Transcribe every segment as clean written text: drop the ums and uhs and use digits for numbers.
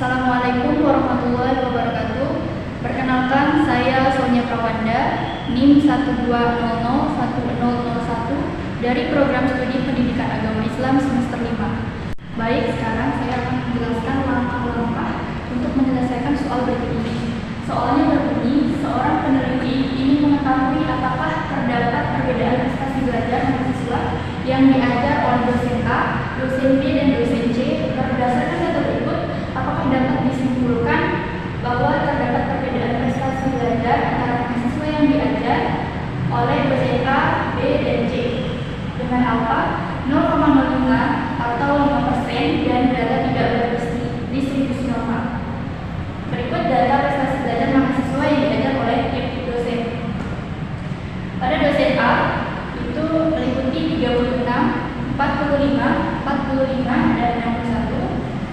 Assalamualaikum warahmatullahi wabarakatuh. Perkenalkan, saya Sonia Prawanda, NIM 1200101 dari Program Studi Pendidikan Agama Islam semester 5. Baik, sekarang saya akan menjelaskan langkah-langkah untuk menyelesaikan soal berikut ini. Soalnya berbunyi, seorang peneliti ingin mengetahui apakah terdapat perbedaan prestasi belajar mahasiswa yang diajar oleh dosen A, dosen B, dan dosen C. Berdasarkan data berikut, apakah dapat disimpulkan bahwa terdapat perbedaan prestasi belajar antara mahasiswa yang diajar oleh dosen A, B, dan C dengan alfa 0,05 atau 5% dan data tidak berdistribusi normal. Berikut data prestasi belajar mahasiswa yang diajar oleh tiap dosen. Pada dosen A itu meliputi 36, 45, 45, dan 61.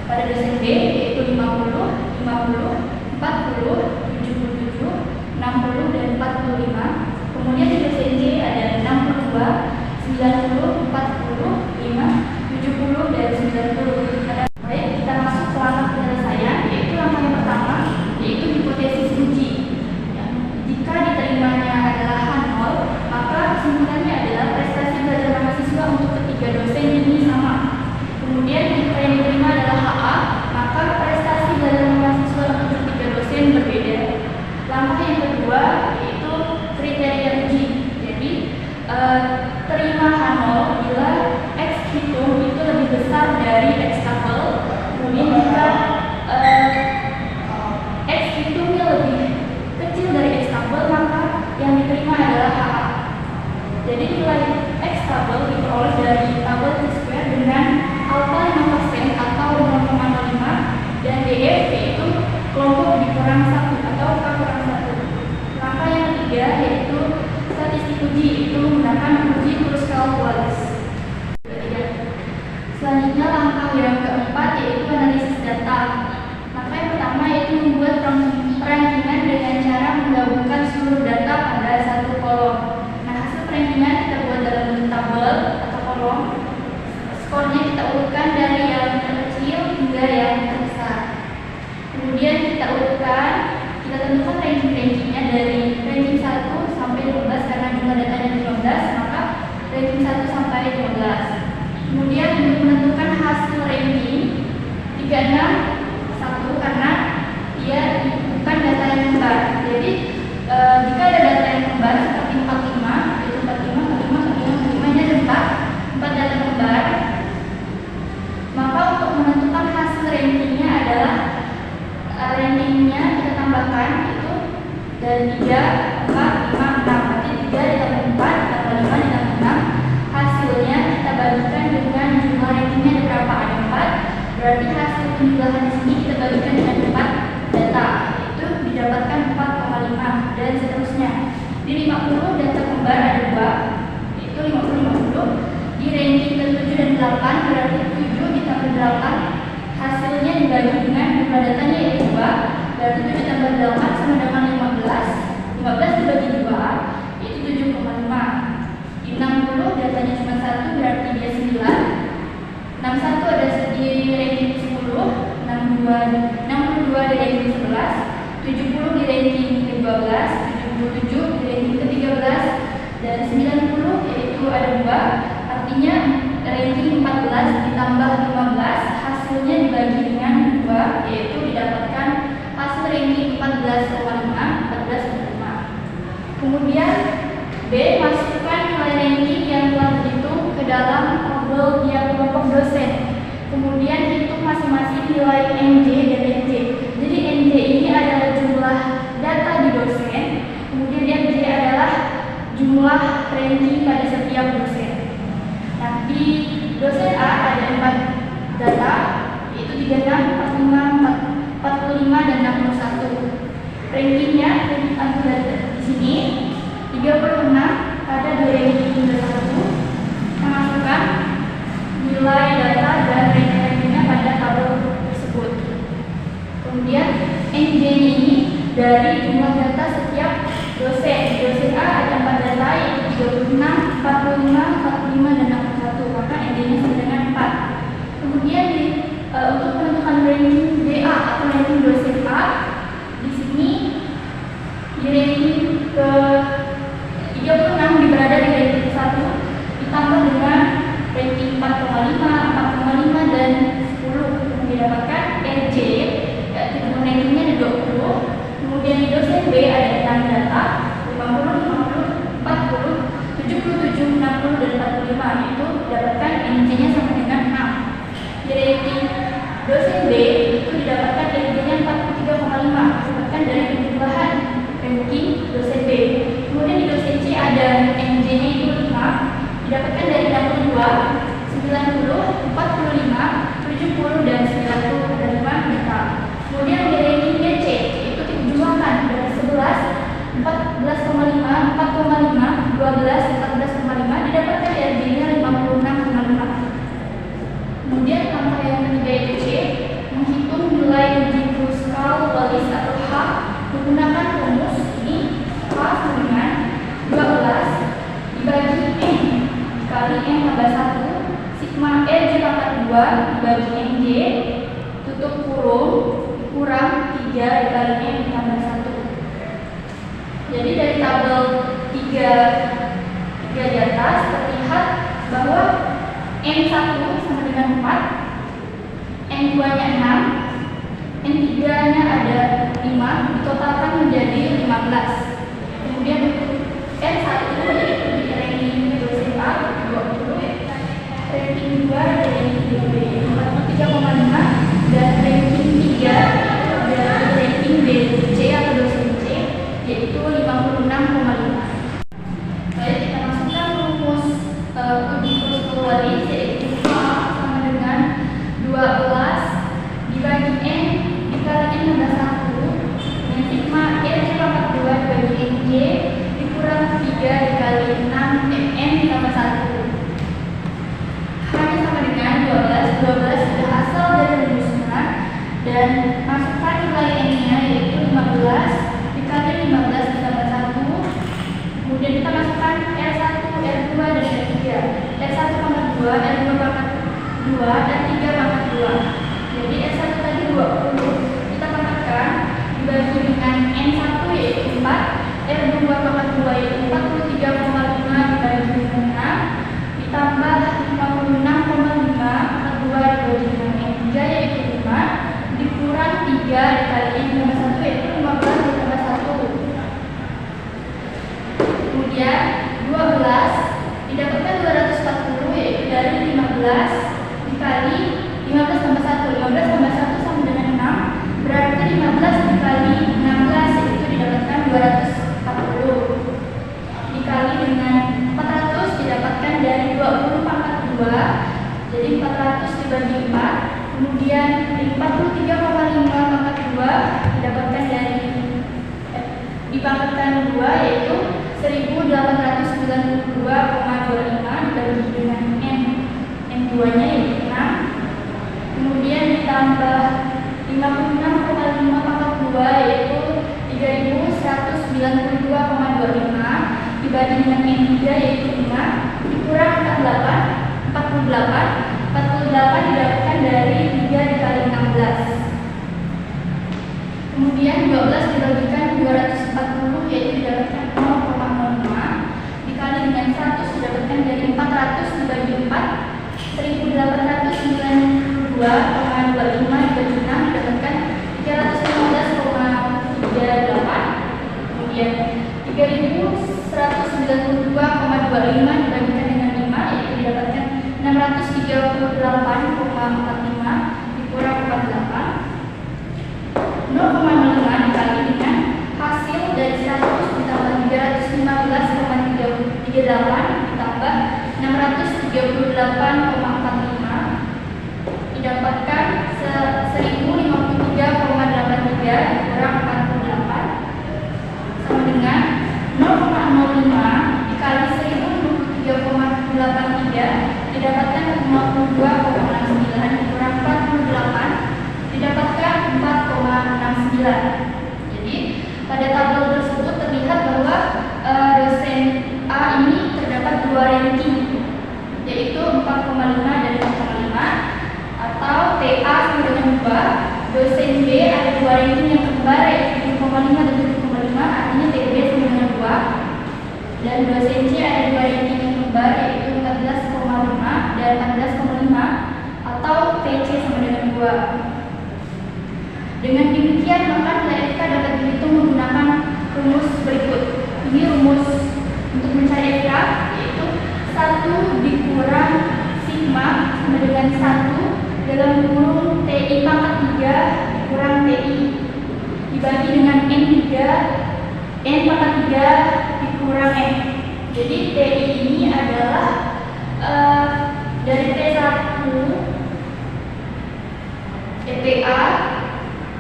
Pada dosen B yaitu 50, 50, 40, 77, 60, dan 45. Kemudian di dosen C ada 62, 90, 40, 5, 70, dan 90. Baik, kita masuk ke langkah penyelesaian, yaitu langkah yang pertama, yaitu hipotesis uji. Jika diterimanya adalah H0, maka kesimpulannya adalah prestasi belajar mahasiswa untuk ketiga dosen ini sama. Kemudian jika yang diterima adalah HA, maka prestasi belajar mahasiswa untuk ketiga dosen berbeda. Langkah yang kedua yaitu kriteria uji. Jadi terima H0 bila X hitung itu lebih besar dari X tabel. Kemudian jika X hitungnya lebih kecil dari X tabel, maka yang diterima adalah HA. Jadi nilai X tabel diperoleh dari tabel T-square dengan alfa 5% atau 0,05 dan DF yaitu kelompok dikurang 1 atau K kurang 1. Langkah yang ketiga yaitu statistik uji, itu menggunakan uji Kruskal-Wallis. Selanjutnya langkah yang keempat yaitu analisis data. Langkah yang pertama yaitu membuat perankingan dengan cara menggabungkan seluruh data pada satu kolom. Nah, hasil perankingan kita buat dalam bentuk tabel atau kolom. Skornya kita urutkan dari yang terkecil hingga yang terbesar. Kemudian kita urutkan, kita tentukan ranking-rankingnya dari ranking 1 sampai 15 karena jumlah datanya 15, maka ranking 1 sampai 15. Kemudian untuk menentukan hasil ranking 36 1 karena dia bukan data yang kembar. Jadi jika ada data yang kembar seperti 45, yaitu 45 ini ada 4 data kembar, maka untuk menentukan hasil rankingnya adalah rankingnya kita tambahkan itu dari 3, 4, 5, 6. Berarti 3 ditambah 4 ditambah 5 ditambah 6. Hasilnya kita bagikan dengan jumlah rankingnya ada berapa, ada 4. Berarti hasil penjumlahan di sini kita bagikan dengan 4 data, itu didapatkan 4,5 dan seterusnya. Di 50 data kembar ada 2, itu 50-50. Di ranking ke-7 dan 8 berarti 7 ditambah 8, hasilnya dibagi dengan jumlah datanya yaitu 2, berarti 7 ditambah 8 sama dengan 15. 15 dibagi 2 itu 7,5. Di 60 datanya cuma 1, berarti dia 9. 61 ada di ranking 10, 62 di ranking 11, 70 di ranking ke-12, 77 di ranking ke-13, dan 90 yaitu ada 2, artinya ranking 14 ditambah 15, hasilnya dibagi dengan 2, yaitu didapatkan hasil ranking 14,5, 14,5. Kemudian B, masukkan nilai ranking yang telah dihitung ke dalam tabel tiap kelompok dosen. Kemudian hitung masing-masing nilai NJ dan NJ. Jadi NJ ini adalah jumlah data di dosen, kemudian NJ adalah jumlah ranking pada setiap dosen. Nah, di dosen A ada 4 data, yaitu 36, 45, 45, dan 61. Rankingnya di sini 36 pada 2021. Masukkan nilai data dan rankingnya pada tabel tersebut. Kemudian NJ-nya ini dari jumlah data setiap dosen. Di dosen A ada 4 data yaitu 36, 45, 45, dan 61. Maka NJ-nya sama dengan 4. Kemudian untuk menentukan ranking DA atau Kemudian di dosen B ada 6 data, 50, 50, 40, 77, 60, dan 45. Itu didapatkan NC-nya sama dengan 6. Di rating dosen B itu didapatkan NC-nya 43,5, didapatkan dari penjumlahan ranking dosen B. Kemudian di dosen C ada NC-nya itu 5, didapatkan dari 62, 90, 45, 70, dan 90, ada 5 data. Kemudian di ranking DC itu dijumlahkan dari 11, 14,5, 4,5, 12, 14,5, didapatkan RG-nya 56,5. Kemudian langkah yang ketiga itu C, menghitung nilai uji Kruskal Wallis atau H menggunakan rumus ini. H sama dengan 12 dibagi N dikali N tambah 1 sigma R pangkat 2 dibagi NJ tutup kurung kurang 3 dikali N tambah 1. Jadi dari tabel 3 di atas terlihat bahwa N1 sama dengan 4, N2 nya 6, N3 nya ada 5, ditotalkan menjadi 15. Kemudian N1 yaitu di ranking dosen A 20, ranking 2 dari ranking B 43,5, dan ranking 3 dari ranking BC atau dosen C yaitu 56,5. Baik, kita masukkan rumus uji Kruskal Wallis yaitu H sama dengan 12 dibagi N dikali N tambah 1 dengan sigma R pangkat 2 dibagi NJ dikurang 3 dikali 6 N ditambah 1. Hanya sama dengan 12 sudah asal dari rumusnya, dan masukkan nilai N-nya yaitu 15 dikali 15 ditambah 1. Kemudian kita masukkan R1, R2, dan R3. R1 pangkat 2, R2 pangkat 2, dan 3 pangkat 2. Jadi R1 tadi 20, kita pangkatkan dibagi dengan N1 yaitu 4, R2 pangkat 2 yaitu 43,5 dibagi dengan 6, ditambah 56,5 pangkat 2 dibagi dengan N3 yaitu 5, dikurang 3 dikali N tambah 1 yaitu 15 ditambah 1. Kemudian 12 didapatkan 240 yaitu dari 15 dikali 15 tambah 1. 15 tambah 1 sama dengan 6, berarti 15 dikali 16 yaitu didapatkan 240 dikali dengan 400 didapatkan dari 20 pangkat 2, jadi 400 dibagi 4. Kemudian 43,5 pangkat 2 didapatkan dari dipangkatkan 2 yaitu 1892,25 dibagi dengan N2 nya yaitu 6. Kemudian ditambah 56,5 pangkat 2 yaitu 3192,25 dibagi dengan N3 yaitu 5, dikurang 48 didapatkan dari 3 dikali 16. Kemudian 12 dibagikan 240 yaitu didapatkan 0,05 dikali dengan 100 didapatkan dari 400 dibagi 4, 1892,25 dibagi 6 didapatkan 315,38. Kemudian 3192,25 dibandingkan dengan 5 yaitu didapatkan 638,45 dikurang 48. 0,05 dikali dengan hasil dari 100 ditambah 315,38 ditambah 638,45 didapatkan 1053,83 dikurang 48 sama dengan 0,05 dikali 1053,83 didapatkan 52,69 dikurang 48 didapatkan 4,69. Jadi pada tabel tersebut terlihat bahwa dosen A ini terdapat 2 ranking yaitu 4,5 dan 4,5 atau TA sama dengan 2. Dosen B ada 2 ranking yang kembar yaitu 7,5 dan 7,5 artinya TB sama dengan 2. Dan dosen C ada 2 ranking yang kembar yaitu 14,5 dan 14,5 atau TC sama dengan 2. Dengan demikian maka nilai FK dapat dihitung rumus berikut. Ini rumus untuk mencari FK, yaitu 1 dikurang sigma sama dengan 1 dalam kurung TI pangkat 3 dikurang TI dibagi dengan N pangkat 3 dikurang N. Jadi TI ini adalah dari T1, TPA,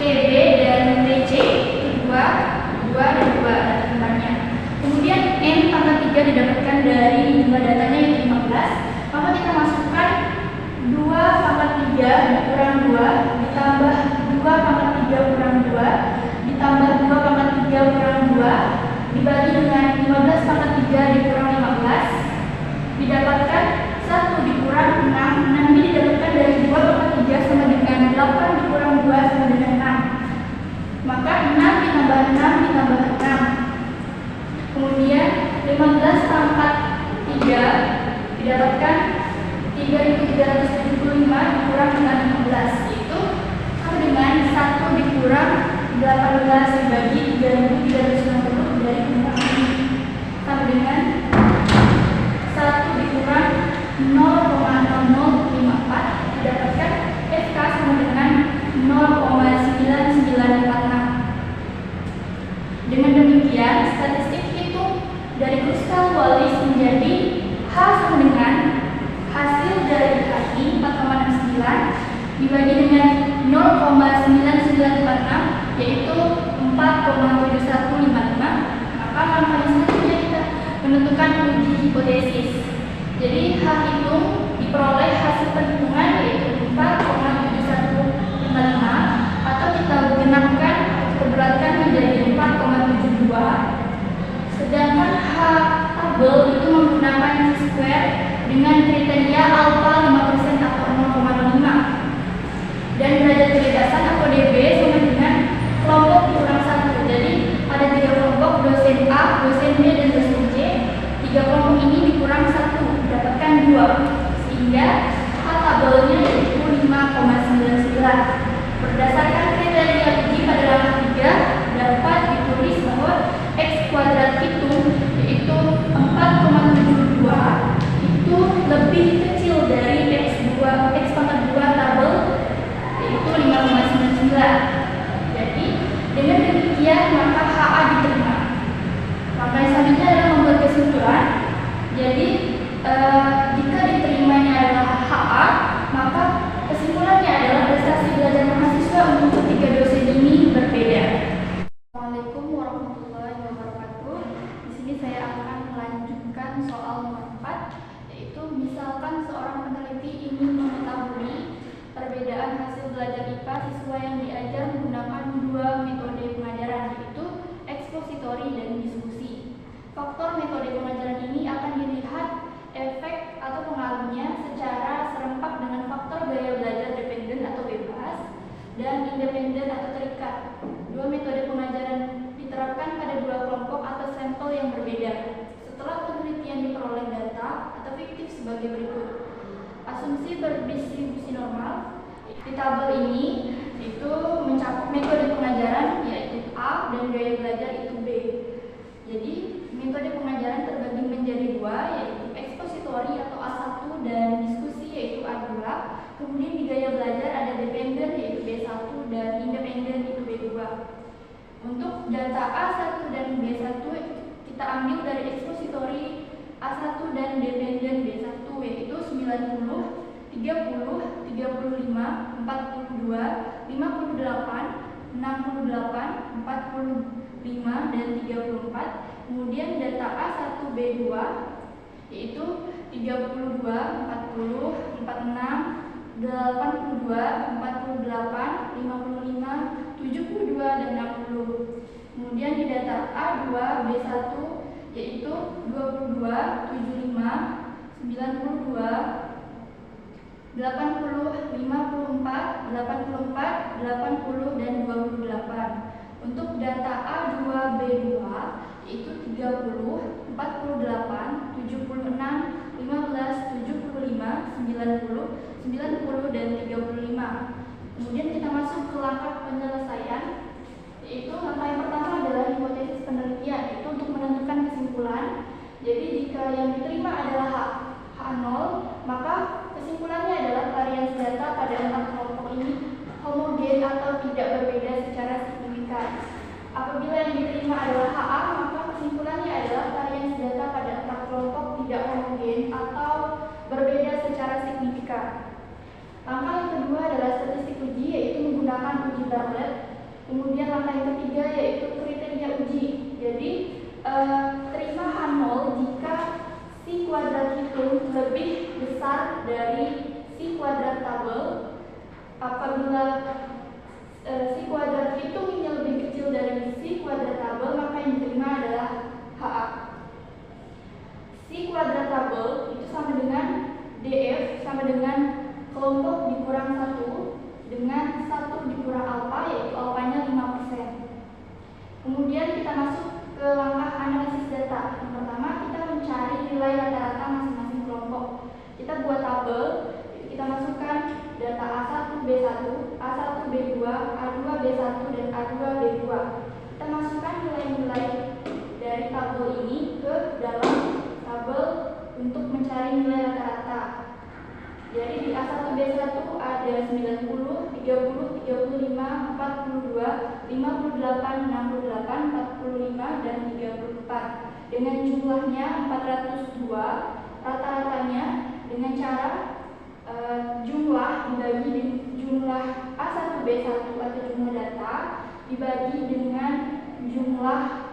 TB, dan TC. Itu 2 dan 2 data tempatnya. Kemudian N pangkat 3 didapatkan dari jumlah datanya yaitu 15. Maka kita masukkan 2 pangkat 3 dikurang 2 ditambah 2 pangkat 3 kurang 2 ditambah 2 pangkat 3 kurang 2 dibagi dengan 15 pangkat 3 dikurang 15 didapatkan 1 dikurang 6. 6 ini didapatkan dari 2 pangkat 3 sama dengan 8 dikurang 2 sama dengan 6. Maka 6 ditambah 6 ditambah 6. Kemudian 15 pangkat 3 didapatkan 3.375 dikurang dengan 15, yaitu sama dengan 1 dikurang 18 dibagi 3.390 dari kurangan ini, sama dengan 1 dikurang 0,0054 didapatkan FK sama dengan 0,9946. Dengan demikian, statistik hitung dari kristal Wallis menjadi H sama dengan hasil dari HI 4,69 dibagi dengan 0,9946, yaitu 4,7155. Maka langkah selanjutnya kita menentukan uji hipotesis. Jadi H hitung diperoleh hasil perhitungan yaitu 4,7155, atau kita genapkan atau beratkan menjadi 4,72. Sedangkan H tabel itu menggunakan square dengan kriteria alfa 5% atau 0,5, dan derajat kebebasan atau DB sama dengan kelompok dikurang 1. Jadi ada 3 kelompok, dosen A, dosen B, dan dosen C. 3 kelompok ini dikurang 1 mendapatkan 2, sehingga H tabelnya yaitu 5,99. Berdasarkan kriteria uji pada langkah 3 dapat ditulis bahwa X kuadrat hitung yaitu 4,72 itu lebih kecil dari X pangkat 2 tabel yaitu 5,99. Jadi dengan demikian maka HA diterima. Langkah selanjutnya adalah membuat kesimpulan. Jadi jika diterimanya adalah HA, maka kesimpulannya adalah prestasi belajar mahasiswa untuk ketiga dosen ini berbeda. Assalamualaikum warahmatullahi wabarakatuh. Di sini saya akan melanjutkan soal nomor 4, yaitu misalkan seorang peneliti ingin mengetahui perbedaan hasil belajar IPA siswa yang diajar menggunakan 2 metode pengajaran, yaitu ekspositori dan diskusi. Faktor metode pengajaran ini akan dilihat efek atau pengaruhnya secara serempak dengan faktor gaya belajar dependen atau bebas dan independen atau terikat. 2 metode pengajaran diterapkan pada 2 kelompok atau sampel yang berbeda. Setelah penelitian diperoleh data atau fiktif sebagai berikut. Asumsi berdistribusi normal. Di tabel ini itu mencakup metode pengajaran yaitu A dan gaya belajar itu B. Jadi metode pengajaran terbagi menjadi 2, yaitu ekspositori atau A1 dan diskusi yaitu A2. Kemudian di gaya belajar ada dependen yaitu B1 dan independen itu B2. Untuk data A1 dan B1 kita ambil dari ekspositori A1 dan dependen B1 yaitu 90, 30, 35, 42, 58, 68, 68, 45, dan 34. Kemudian data A1B2 yaitu 32, 40, 46, 82, 48, 55, 72, dan 60. Kemudian di data A2B1 yaitu 22, 75, 92, 80, 54, 84, 80, dan 28. Untuk data A2B2 yaitu 30, 48, 76, 15, 75, 90, 90, dan 35. Kemudian kita masuk ke langkah penyelesaian, yaitu langkah yang pertama adalah hipotesis penelitian. Jadi jika yang diterima adalah H0, maka kesimpulannya adalah varians data pada 4 kelompok ini homogen atau tidak berbeda secara signifikan. Apabila yang diterima adalah HA, maka kesimpulannya adalah varians data pada 4 kelompok tidak homogen atau berbeda secara signifikan. Langkah yang kedua adalah statistik uji, yaitu menggunakan uji Bartlett. Kemudian langkah yang ketiga yaitu kriteria uji. Jadi terima H0 jika si kuadrat hitung lebih besar dari si kuadrat tabel. Apabila si kuadrat hitungnya lebih kecil dari si kuadrat tabel, maka yang diterima adalah HA. Si kuadrat tabel itu sama dengan DF sama dengan kelompok dikurang 1 dengan 1 dikurang alfa, yaitu alfanya 5%. Kemudian kita masuk ke langkah analisis data. Yang pertama, kita mencari nilai rata-rata masing-masing kelompok. Kita buat tabel, kita masukkan data A1, B1, A1, B2, A2, B1, dan A2, B2. Kita masukkan nilai-nilai dari tabel ini ke dalam tabel untuk mencari nilai rata-rata. Jadi di A1, B1 ada 90, 30, 35, 42, 58, 68, 45, dan 34. Dengan jumlahnya 402, rata-ratanya dengan cara jumlah dibagi dengan jumlah A1, B1 atau jumlah data dibagi dengan jumlah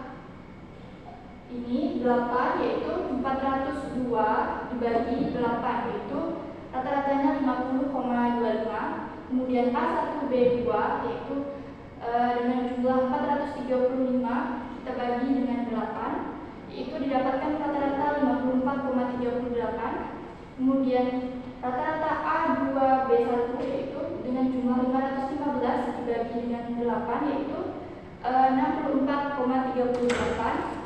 ini 8, yaitu 402 dibagi 8, yaitu rata-ratanya 50,25. Kemudian A1, B2 yaitu dengan jumlah 435 kita bagi dengan 8, itu didapatkan rata-rata 54,38. Kemudian rata-rata A2, B1 yaitu dengan jumlah 515 dibagi dengan 8, yaitu 64,38.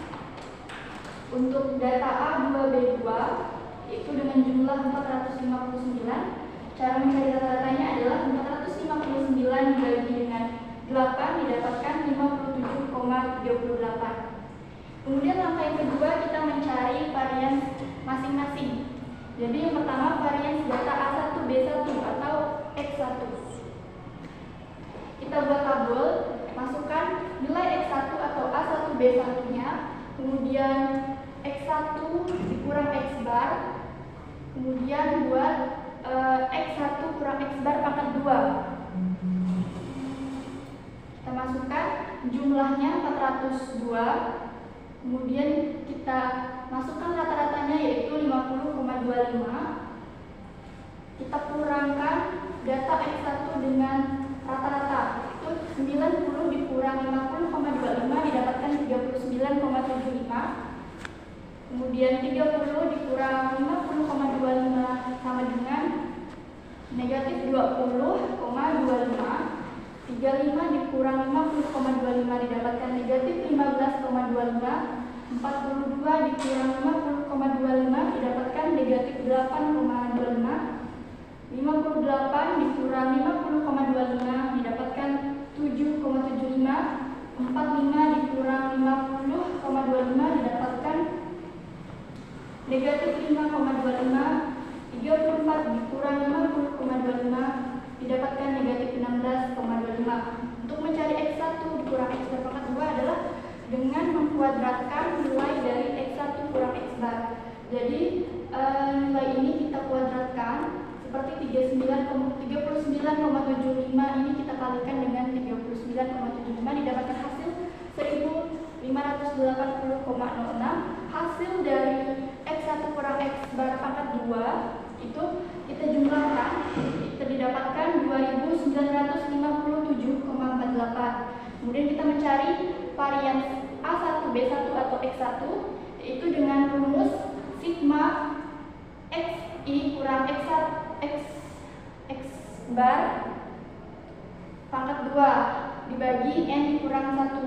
Untuk data A2, B2 itu dengan jumlah 459. Cara mencari rata-ratanya adalah 459 dibagi dengan 8 didapatkan 57,38. Kemudian langkah yang kedua kita mencari varians masing-masing. Jadi yang pertama varians data A1, B1 atau X1. Kita buat tabel, masukkan nilai X1 atau A1, B1-nya, kemudian X1 dikurang X bar, kemudian buat X1 kurang X bar pangkat 2. Kita masukkan jumlahnya 402. Kemudian kita masukkan rata-ratanya yaitu 50,25. Kita kurangkan data X1 dengan rata-rata, itu 90 dikurang 50,25 didapatkan 39,75. Kemudian 30 dikurang 50,25 sama dengan negatif 20,25. 35 dikurang 50,25 didapatkan negatif 15,25. 42 dikurang 50,25 didapatkan negatif 8,25. 58 dikurang 50,25 didapatkan 7,75. 45 dikurang 50,25 didapatkan negatif 5,25. 34 dikurang 50,25 didapatkan negatif 16,25. Untuk mencari X1 dikurang X bar pangkat 2 adalah dengan mengkuadratkan nilai dari X1 kurang X bar. Jadi nilai ini kita kuadratkan seperti 39,75 ini kita kalikan dengan 39,75 didapatkan hasil 1580,06. Hasil dari X1 kurang X bar pangkat 2 itu kita jumlahkan, kita didapatkan 2957,48. Kemudian kita mencari varians A1, B1 atau X1, yaitu dengan rumus sigma XI kurang X bar pangkat 2 dibagi N kurang 1.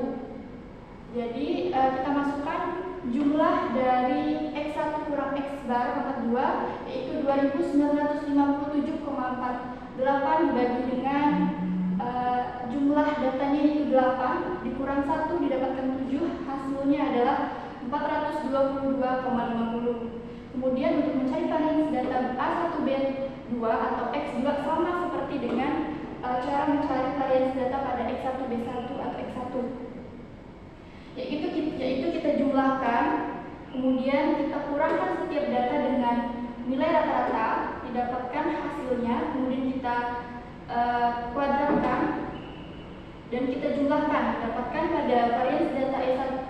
Jadi kita masukkan jumlah dari X1 kurang X bar pangkat 2 yaitu 2957,48 dibagi dengan jumlah datanya itu 8 dikurang 1 didapatkan 7, hasilnya adalah 4,9 422,50. Kemudian untuk mencari varians data A1B2 atau X2 sama seperti dengan cara mencari varians data pada X1B1 atau X1, yaitu kita jumlahkan, kemudian kita kurangkan setiap data dengan nilai rata-rata, didapatkan hasilnya, kemudian kita kuadratkan dan kita jumlahkan, didapatkan pada varians data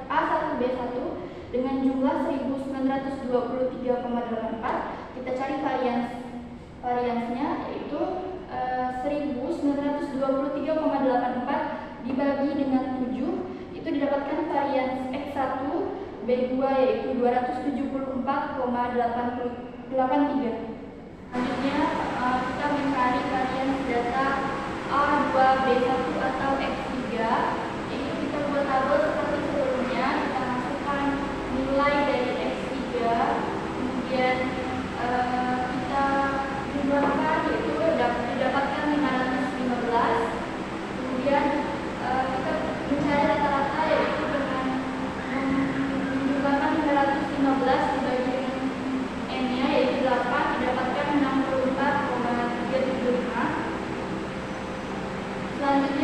A1B1 dengan jumlah 1923,84. Kita cari variansnya, yaitu 1923,84 dibagi dengan 7, itu didapatkan varians X1B2 yaitu 274,83. Selanjutnya kita mencari varians data A2B1 atau X3, yaitu kita buat tabel seperti sebelumnya. Kita masukkan nilai dari X3, kemudian kita jumlahkan, yaitu didapatkan 515. Kemudian kita mencari rata-rata, yaitu dengan menjumlahkan 515 dibagi N-nya, yaitu 8, didapatkan 64,375. Selanjutnya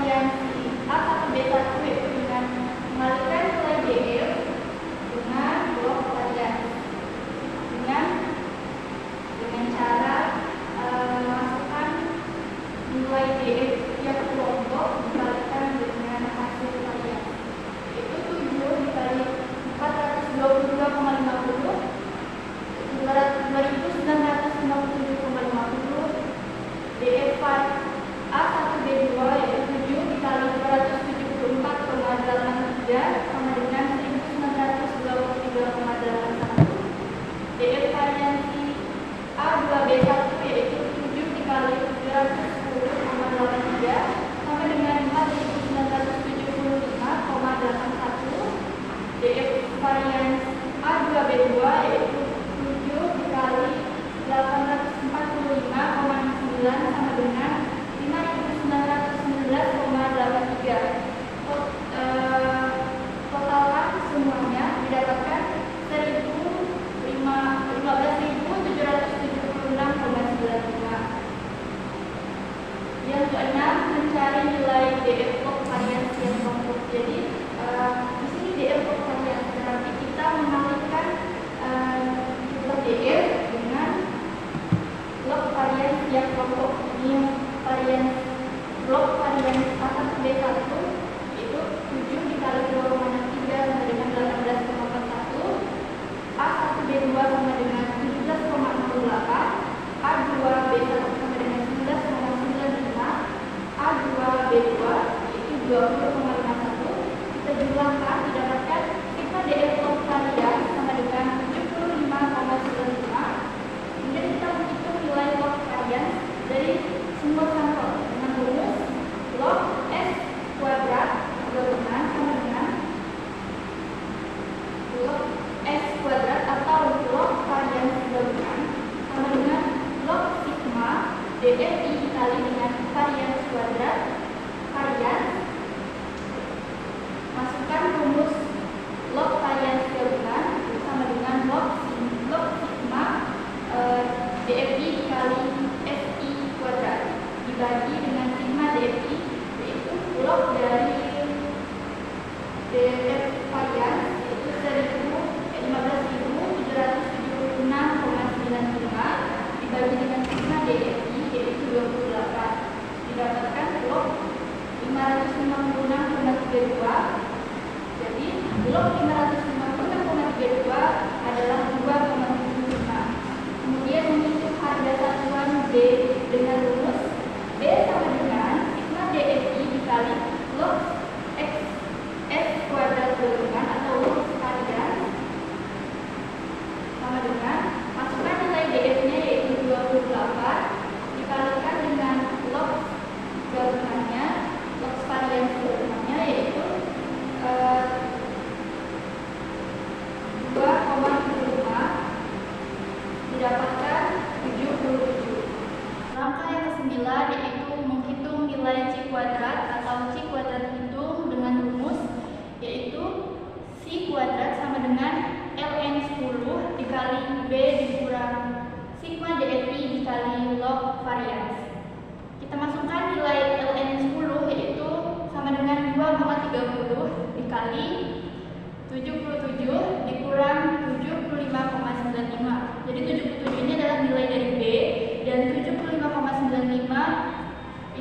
variansi A1B1 yaitu dengan mengalihkan nilai DF dengan blok varian dengan cara memasukkan nilai DF tiap kelompok dikalikan dengan hasil varian, yaitu 7 dikali 422,50 2.957,50 DF A1B2 yaitu 7 dikali 274,83 sama dengan 1.923,81. DF variansi A2B1 yaitu 7 dikali 710,83 sama dengan 4.975,81. DF variansi A2B2 yaitu 7 dikali 845,9 sama dengan 5.919,83. Totalan semuanya didapatkan 15.776,95. Yang keenam, mencari nilai DF log variansi yang kelompok. Jadi di sini DF log variansi berarti kita mengalihkan nilai DF dengan log variansi yang kelompok. Ini log variansi A1B1 itu 7 dikali 2,3 sama dengan 18,41, A1B2 sama dengan 17,08, A2B1 sama dengan 19,95, A2B2 itu 20,51. Kita jumlahkan didapatkan sigma DF log varian sama dengan 75,95. Kemudian kita menghitung nilai log varian dari semua sampel dengan rumus log S kuadrat gabungan sama dengan log S kuadrat atau log varian gabungan sama dengan log sigma DFI dikali dengan varian kuadrat varian. Masukkan rumus log varian gabungan sama dengan log sigma DFI dikali FI kuadrat dibagi dengan sigma DFI, yaitu log dari DF varian yaitu 15.776,95 dibagi dengan sigma DFI yaitu 28, didapatkan log 556,32. Jadi log 556,32 adalah 2,75. Kemudian menghitung harga satuan B dengan rumus B sama dengan sigma DFI dikali log X S kuadrat gabungan atau log varian sama dengan masukkan nilai DF-nya yaitu 28 dikalikan dengan log gabungannya, log varian gabungannya yaitu 2,75 didapatkan 77. Langkah yang ke-9 yaitu menghitung nilai C kuadrat atau C kuadrat hitung dengan rumus yaitu C kuadrat sama dengan ln 10 dikali B dikurang sigma DFI dikali log varians. Kita masukkan nilai ln 10 yaitu sama dengan 2,30 dikali 77 dikurang 75,95. Jadi 77 ini adalah nilai dari B dan 75,95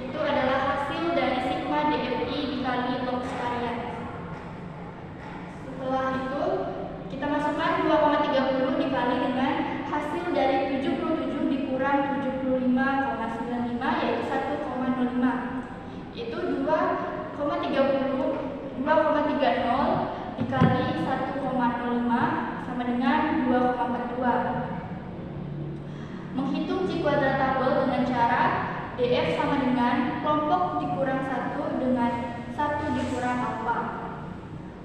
itu adalah hasil dari sigma DFI dikali log varians. Setelah itu kita masukkan 2,30 dikali dengan hasil dari 77 dikurang 75,95 yaitu 1,05. Itu 2,30 dikali 1,05 sama dengan 2,42. Menghitung C kuadrat tabel dengan cara DF sama dengan kelompok dikurang 1 dengan 1 dikurang alfa.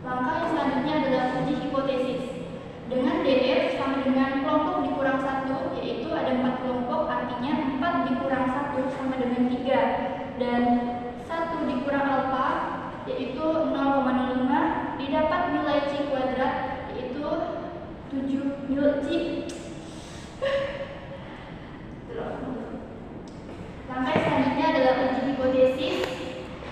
Langkah yang selanjutnya adalah uji hipotesis. Dengan DF sama dengan kelompok dikurang 1, yaitu ada 4 kelompok, artinya 4 dikurang 1 sama dengan 3. Dan 1 dikurang alfa, yaitu 0,05, didapat nilai C kuadrat, yaitu 7 nilai C. Langkah selanjutnya adalah uji hipotesis,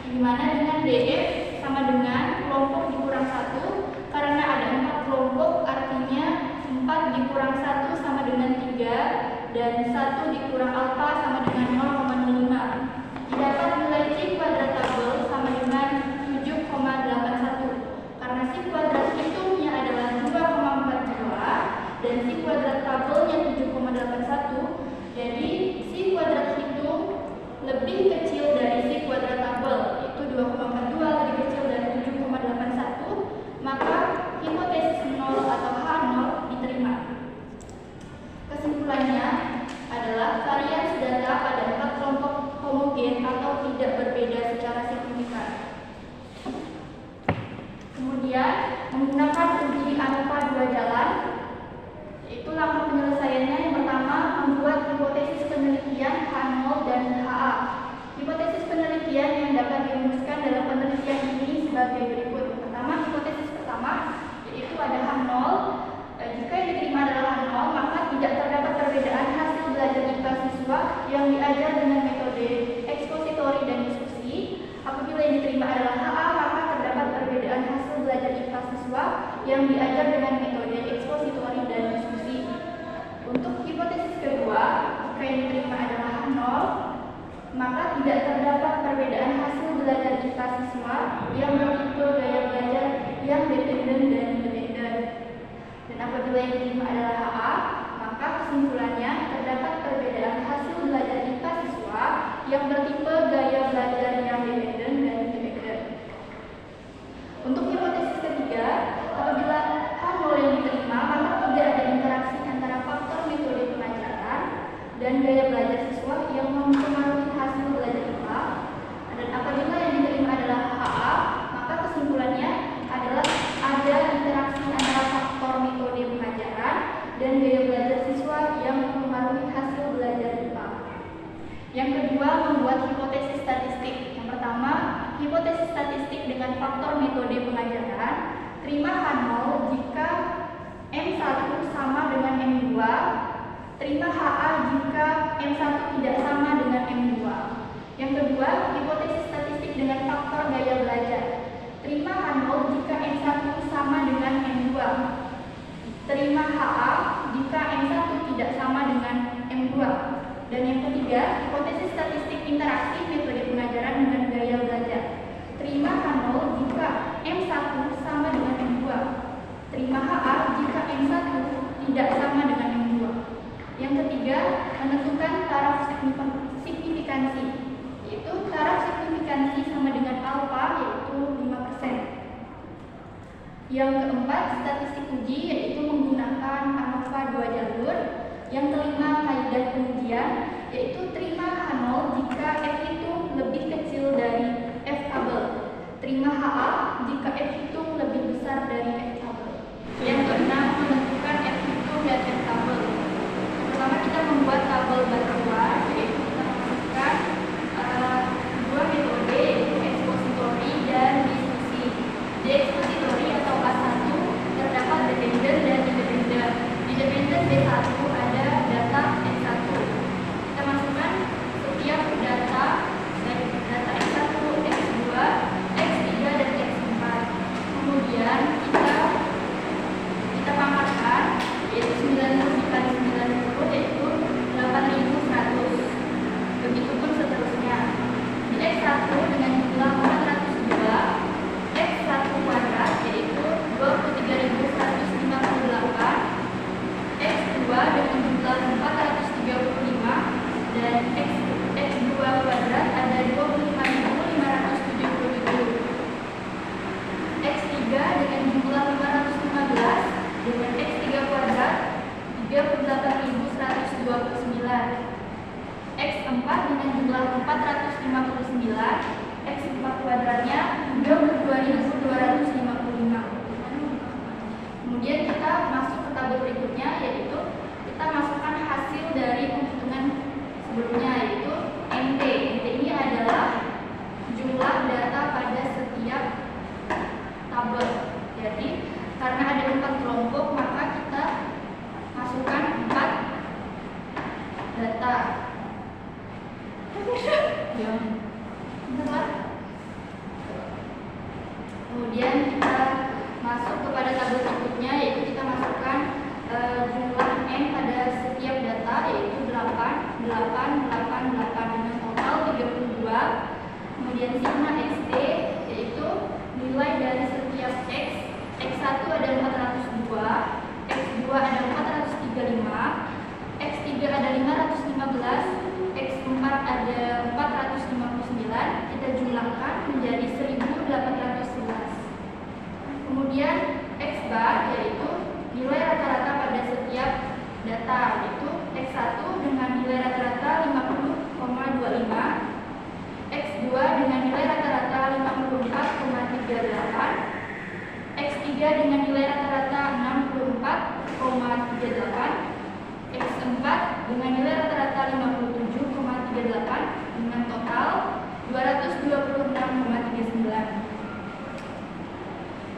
di mana DF sama dengan kelompok dikurang 1. Karena ada 4 kelompok, artinya 4 dikurang 1 sama dengan 3, dan 1 dikurang alfa sama dengan 0,05. Didapat nilai C kuadrat tabel sama dengan 7,81. Karena C kuadrat hitungnya adalah 2,42 dan C kuadrat tabelnya 7,81, jadi C kuadrat hitung lebih kecil dari C kuadrat tabel, itu 2,42 lebih kecil dari 7,81, maka hipotesis 0 atau H0 diterima. Kesimpulannya adalah varians data pada 4 kelompok homogen atau tidak berbeda secara signifikan. Kemudian menggunakan uji ANOVA 2 jalan, yaitu langkah penyelesaiannya. Yang pertama, membuat hipotesis penelitian H0 dan HA. Hipotesis penelitian yang dapat dirumuskan dalam penelitian ini sebagai berikut. Yang pertama, hipotesis pertama yaitu ada H0. Jika yang diterima adalah H0, maka tidak terdapat perbedaan hasil belajar IPA siswa yang diajar dengan metode ekspositori dan diskusi. Apabila yang diterima adalah HA, maka terdapat perbedaan hasil belajar IPA siswa yang diajar dengan metode ekspositori dan diskusi. Untuk hipotesis kedua, jika yang diterima adalah H0, maka tidak terdapat perbedaan hasil belajar IPA siswa yang bertipe gaya belajar yang dependen dan independen. Dan apabila yang diterima adalah HA, maka kesimpulannya terdapat perbedaan hasil belajar IPA siswa yang bertipe gaya belajar yang dependen dan independen. Untuk hipotesis ketiga, apabila H0 yang diterima, maka tidak ada interaksi antara faktor metode pengajaran dan gaya belajar siswa yang mempengaruhi hasil belajar IPA. Dan apabila yang diterima adalah HA, maka kesimpulannya adalah ada interaksi antara faktor metode pengajaran dan gaya belajar siswa yang mempengaruhi hasil belajar IPA. Yang kedua, membuat hipotesis statistik. Yang pertama, hipotesis statistik dengan faktor metode pengajaran. Terima H0 jika M1 sama dengan M2. Terima HA jika M1 tidak sama dengan M2. Yang kedua, hipotesis statistik dengan faktor gaya belajar. Terima H0 jika M1 sama dengan M2. Terima HA jika M1 tidak sama dengan M2. Dan yang ketiga, hipotesis statistik interaksi metode pengajaran dengan gaya belajar. Terima H0 jika M1 sama dengan M2. Terima HA jika M1 tidak sama dengan M2. Yang ketiga, menentukan taraf signifikansi, yaitu taraf signifikansi sama dengan alfa, yaitu 5%. Yang keempat, statistik uji, yaitu menggunakan ANOVA 2 jalur. Yang kelima, kaidah pengujian, yaitu terima H0 jika F hitung lebih kecil dari F tabel. Terima HA jika F hitung lebih besar dari F tabel. Yang keenam, menentukan F hitung dan F tabel. Pertama, kita membuat tabel bantuan, yaitu kita masukkan dua metode, yaitu ekspositori dan diskusi. Di ekspositori atau A1 terdapat dependen dan independen. Di dependen B1 ada data X1. Kita masukkan setiap data dari data X1, X2, X3 dan X4. Kemudian kita pangkatkan, yaitu 90 dikali 90 yaitu 8.100. Begitupun seterusnya. Di X1 dengan jumlah 402, X1 kuadrat yaitu 23.158, X2 dengan jumlah 435, dan X2 kuadrat ada 25.577. X3 dengan jumlah 515 dengan X3 kuadrat 38.129. X4 dengan jumlah 459, X4 kuadratnya 22.255. Kemudian kita masuk ke tabel berikutnya, yaitu kita masukkan hasil dari penghitungan sebelumnya, yaitu MT. MT ini adalah jumlah data pada setiap tabel. Jadi karena ada 4 kelompok, maka kita masukkan 4 data. Ya. Bentar. Kemudian kita masuk kepada tabel berikutnya, yaitu kita masukkan jumlah N pada setiap data, yaitu 8, 8, 8, 8 dengan total 32. Kemudian sigma XT, yaitu nilai dari setiap X. X1 ada 402, X2 ada 435, X3 ada 515, X4 ada 459. Kita jumlahkan menjadi 1811. Kemudian X bar, yaitu nilai rata-rata pada setiap data, yaitu X1 dengan nilai rata-rata 50,25, X2 dengan nilai rata-rata 54,38, X3 dengan nilai rata-rata 64,38, X4 dengan nilai rata-rata 57,38 dengan total 226,39.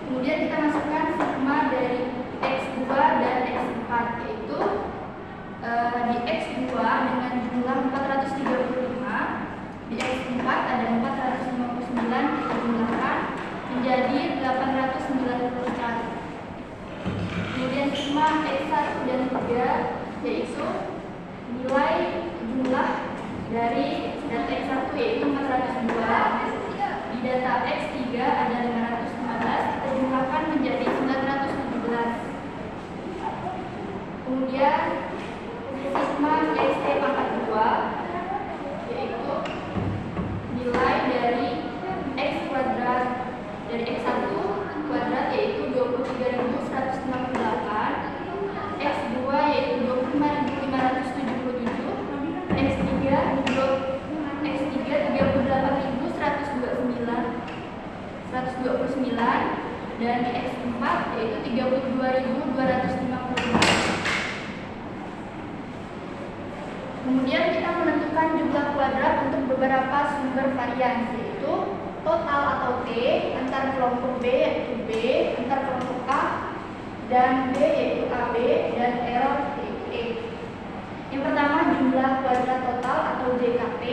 Kemudian kita masukkan sigma dari X2 dan X4, yaitu di X2 dengan jumlah 435, di X4 ada 459, kita jumlahkan menjadi 891. Kemudian sigma X1 dan 3, yaitu nilai jumlah dari data X1 yaitu 402, di data X3 ada 515, kita jumlahkan menjadi 917. Kemudian sigma XT pangkat 2, yaitu nilai dari X kuadrat dari X1 kuadrat yaitu 23.168, X2 yaitu 25.577, X3 38.129, dan di X4 yaitu 32.255. Kemudian kita menentukan jumlah kuadrat untuk beberapa sumber varian, yaitu total atau T, antar kelompok B yaitu B, antar kelompok A dan B yaitu AB, dan error yaitu E. Yang pertama, jumlah kuadrat total atau JKT,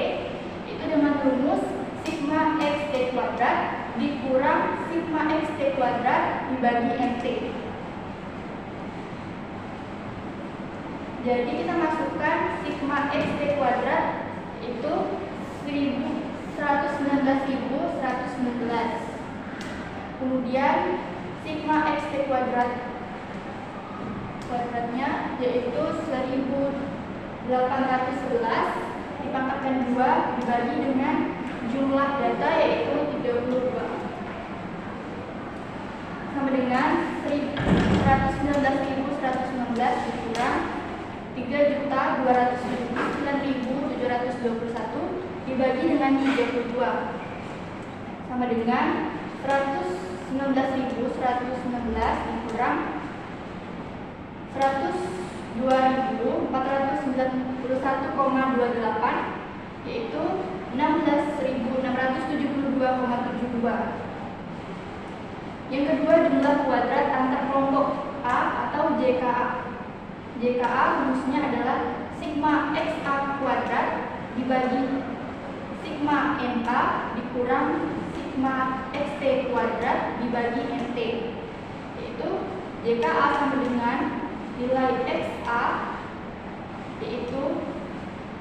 itu dengan rumus sigma XT kuadrat dikurang sigma XT kuadrat dibagi NT. Jadi kita masukkan sigma XT kuadrat itu 119.119. Kemudian sigma XT kuadratnya yaitu 1811 dipangkatkan 2 dibagi dengan jumlah data yaitu 32, sama dengan 119.119 dikurang 3.279.721 dibagi dengan 32, sama dengan 119.119 dikurang 102.491,28 yaitu 16.672,72. Yang kedua, jumlah kuadrat antar kelompok A atau JKA. JKA rumusnya adalah sigma XA kuadrat dibagi sigma NA dikurang sigma XT kuadrat dibagi NT, yaitu JKA sama dengan nilai XA yaitu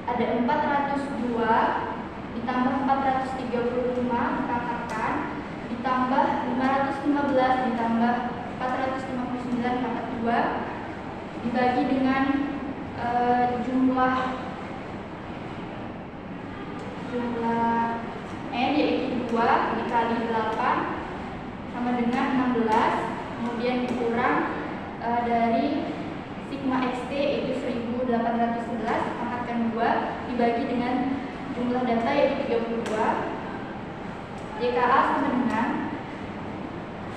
ada 402 ditambah 435 dipangkatkan ditambah 515 ditambah 459 pangkat 2 dibagi dengan jumlah N yaitu 2 dikali 8 sama dengan 16, kemudian dikurang dari sigma XT yaitu 1811 pangkatkan 2 dibagi dengan jumlah data yaitu 32. JKA sama dengan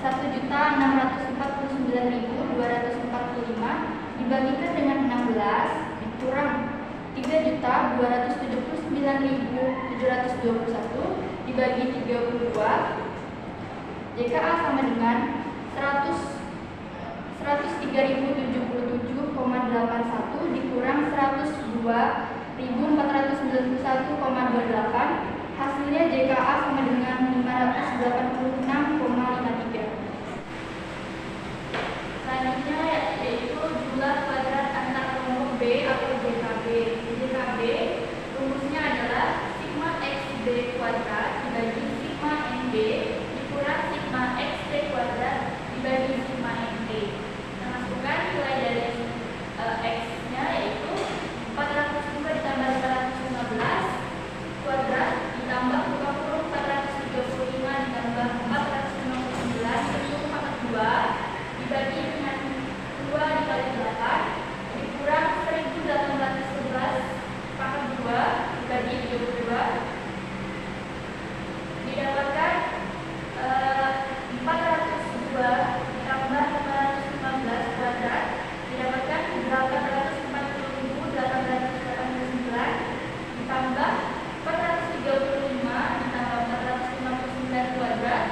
1.649.245 dibagikan dengan 16 dikurang 3.279.721 dibagi 32. JKA sama dengan 103.077,81 dikurang 102.491,28. Hasilnya JKA sama dengan 586,53. kuadrat dibagi sigma ND dikurang sigma XT kuadrat dibagi sigma NT. Nah, masukkan nilai dari X-nya yaitu 402 ditambah 415 kuadrat ditambah buka kurung 435 ditambah 459 itu 42 dibagi dengan 2 dikali 8 dikurang 1811 pangkat 2 dibagi 32 didapatkan 402 ditambah 515 kuadrat didapatkan 840.889 ditambah 435 ditambah 459 kuadrat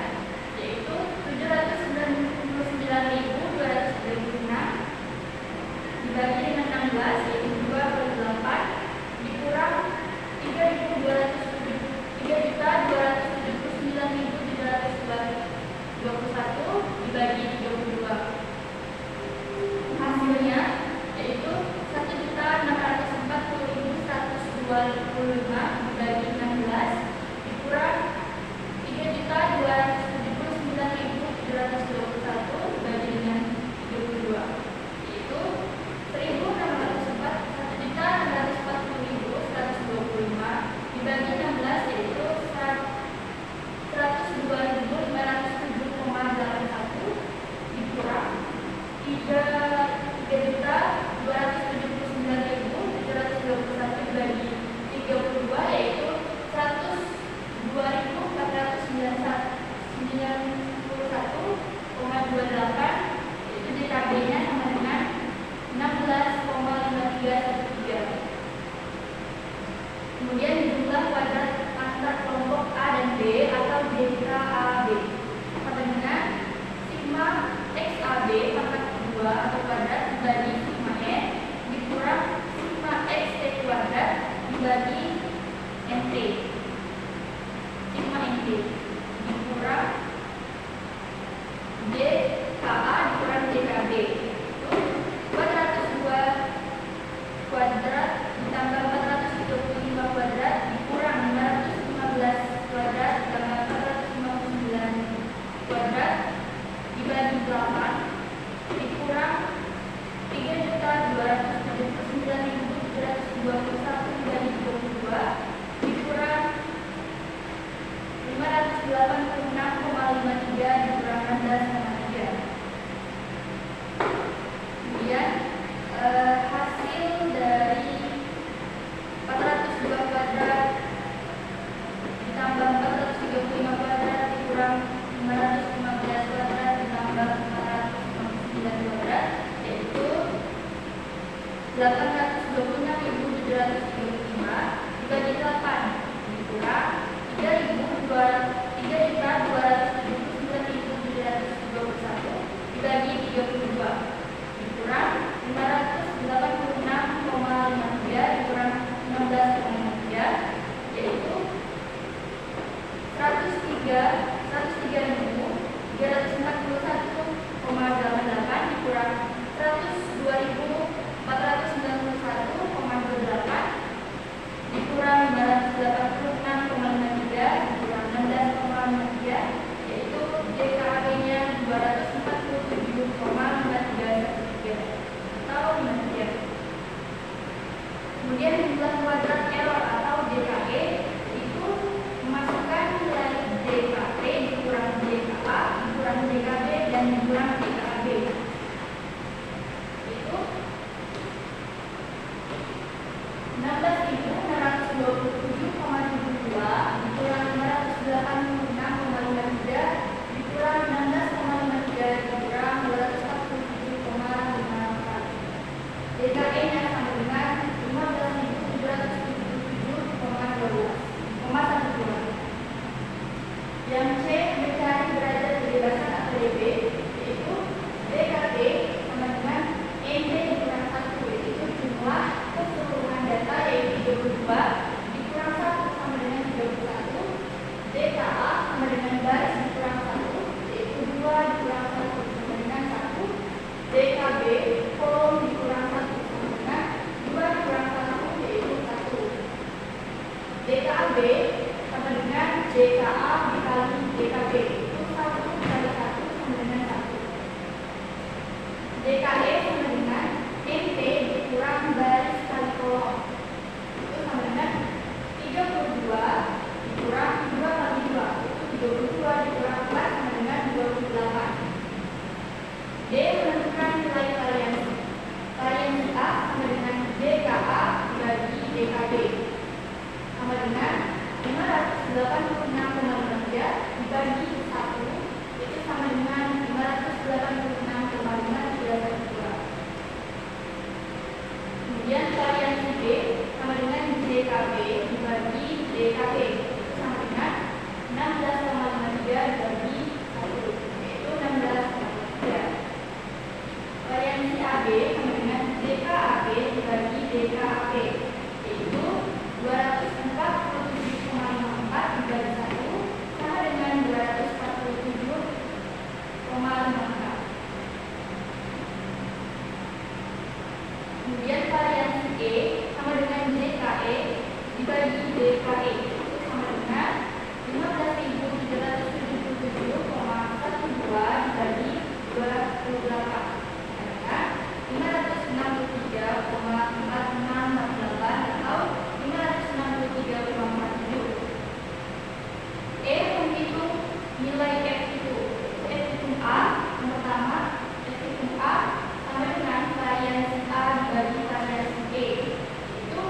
yaitu 799.236 dibagi dengan 16 yaitu 2 per 8 dikurang 3.279.721 dibagi 32. Hasilnya yaitu 1.640.125 dibagi 16 dikurang 3.279.721 dibagi dengan 32 yaitu 1.640.125 dibagi 16 yaitu 102.507,81 dikurang 3.279.721 dibagi 32 yaitu 102.491,28 yaitu DKB-nya sama dengan 16,5313. Kemudian jumlah kuadrat antar kelompok A dan B atau DKAB sama dengan sigma XAB pangkat 2 atau kuadrat dibagi sigma N dikurang sigma XT kuadrat dibagi NT. Sigma NT dikurang DKA dikurang DKB itu 402 kuadrat ditambah 435 kuadrat dikurang 515 kuadrat ditambah 459 kuadrat dibagi 8 dikurang 3.279.721 dibagi 22 dikurang 586,53 dikurang 16,3. Kemudian hasil dari 402 kuadrat ditambah 435 kuadrat dikurang 515 kuadrat ditambah 459 kuadrat yaitu 826.735 dibagi 8 dikurang 3.279.721 dibagi 32 dikurang 586,53 dikurang 16,3 yaitu 103.341,88 dikurang 102.491,28 dikurang 586,53 dikurang 16,3 yaitu DKAB-nya 247,4313 atau 53. Kemudian jumlah kuadrat error atau DKE itu memasukkan nilai DKT JKA dikali JKB itu 1 dikali 1 sama dengan 1. JKE sama dengan NT dikurang baris kali kolom itu sama dengan 32 dikurang 2 kali 2 itu 22 dikurang 4 sama dengan 28. D menentukan nilai variansi. Variansi A sama dengan JKA dibagi JKB sama dengan 586,53 dibagi 1 itu sama dengan 586,5312. Kemudian variansi B sama dengan JKB dibagi JKB itu sama dengan 16,53 dibagi 1 yaitu 16,53. Variansi AB sama dengan JKAB dibagi JKAB yaitu 247,54 dibagi 1 sama dengan 247,54. Kemudian variansi E sama dengan JKE dibagi JKE itu sama dengan 15.777,12 dibagi 28 563,4648 atau 563,47. E menghitung nilai F itu. F hitung A yang pertama, F hitung A sama dengan variansi A dibagi variansi E itu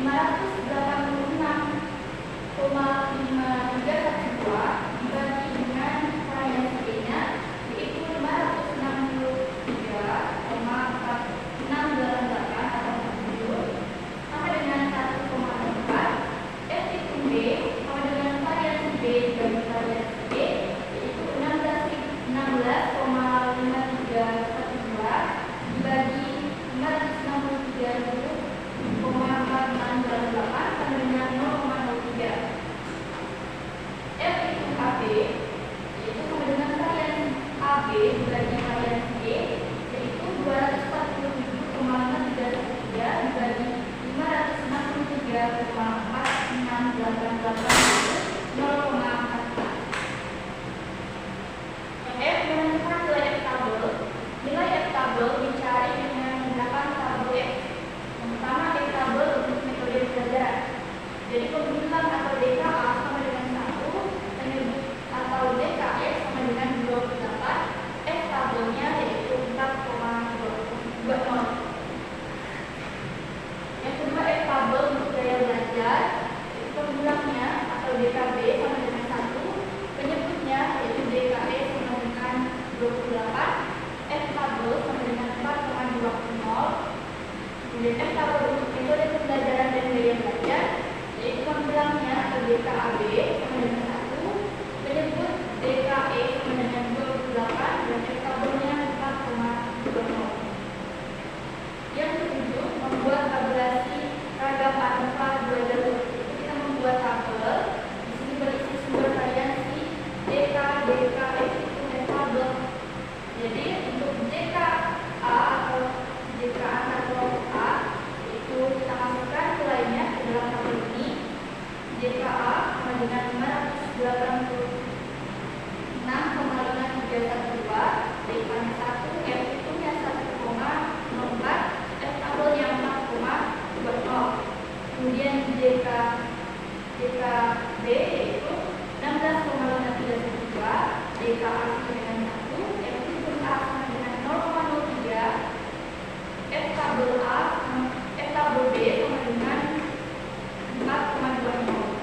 586,5312 dibagi dengan variansi E nya yaitu 563,4688 atau 7 sama dengan 1,4. F hitung B sama dengan variansi B dibagi variansi E yaitu 16,5312 dibagi 563,4688 sama dengan 0,03. F hitung AB yaitu sama dengan variansi AB dibagi variansi E yaitu 247,5313 dibagi 563,4688 0,44. F menentukan nilai F tabel. Nilai F tabel dicari dengan menggunakan tabel F. Yang pertama F tabel untuk metode pembelajaran. Jadi pembilang atau DKA sama dengan 1, penyebut atau DKE sama dengan 28. F tabelnya yaitu 4,20. Yang kedua F tabel untuk gaya belajar. Pembilangnya atau DKB sama dengan 1, penyebutnya yaitu DKE sama dengan 28. F tabel sama dengan 4,20. Kemudian F tabel untuk metode pembelajaran dan gaya belajar yaitu pembilangnya atau DKAB sama dengan 1, penyebut DKE sama dengan 28 dan F tabelnya 4,20. Yang ketujuh, membuat tabulasi ragam alfa 2 jalur. Kita membuat tabel. Di sini berisi sumber variansi DK, DK, F itu F tabel. Jadi untuk JKA atau JKA atau A itu kita masukkan nilainya ke dalam tabel ini. JKA sama dengan 586,5312, DK-nya 1, F itu 1,04, F tabelnya 4,20. Kemudian JKB yaitu 16,5312, DKA sama dengan 1, F itu A sama dengan 0,03, F tabel B sama dengan 4,20.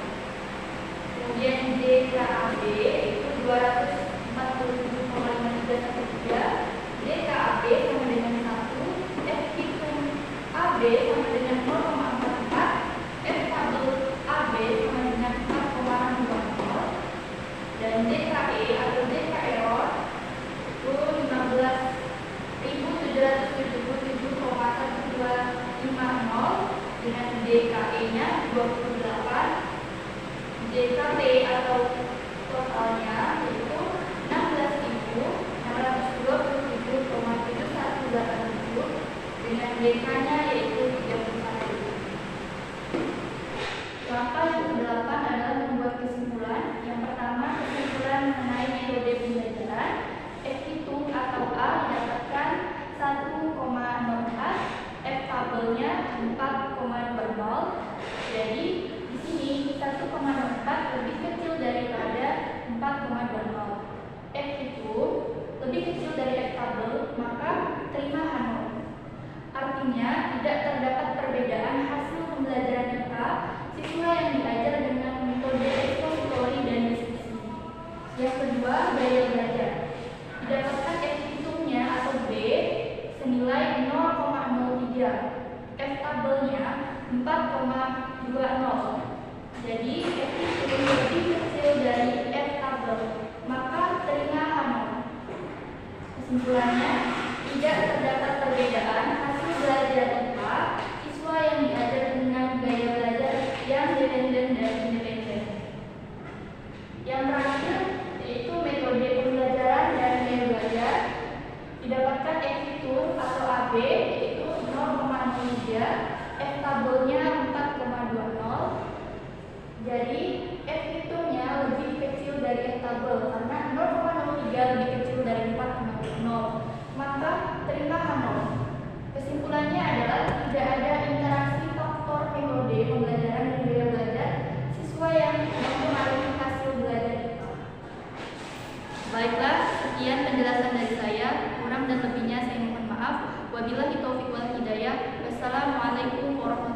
Kemudian JKAB itu 247,5313, DKAB sama dengan 1, F hitung AB sama dengan 0,44, F tabel AB sama dengan 4,20, dan DKE atau DK error itu 15.777,1250 dengan DKE-nya 28, JKT atau totalnya yaitu 16.627,7187 dengan DK-nya yaitu 31. Langkah yang ke-8 adalah membuat kesimpulan. Yang Baiklah, sekian penjelasan dari saya. Kurang dan lebihnya saya mohon maaf. Wabillahi taufiq wal hidayah. Wassalamualaikum warahmatullahi wabarakatuh.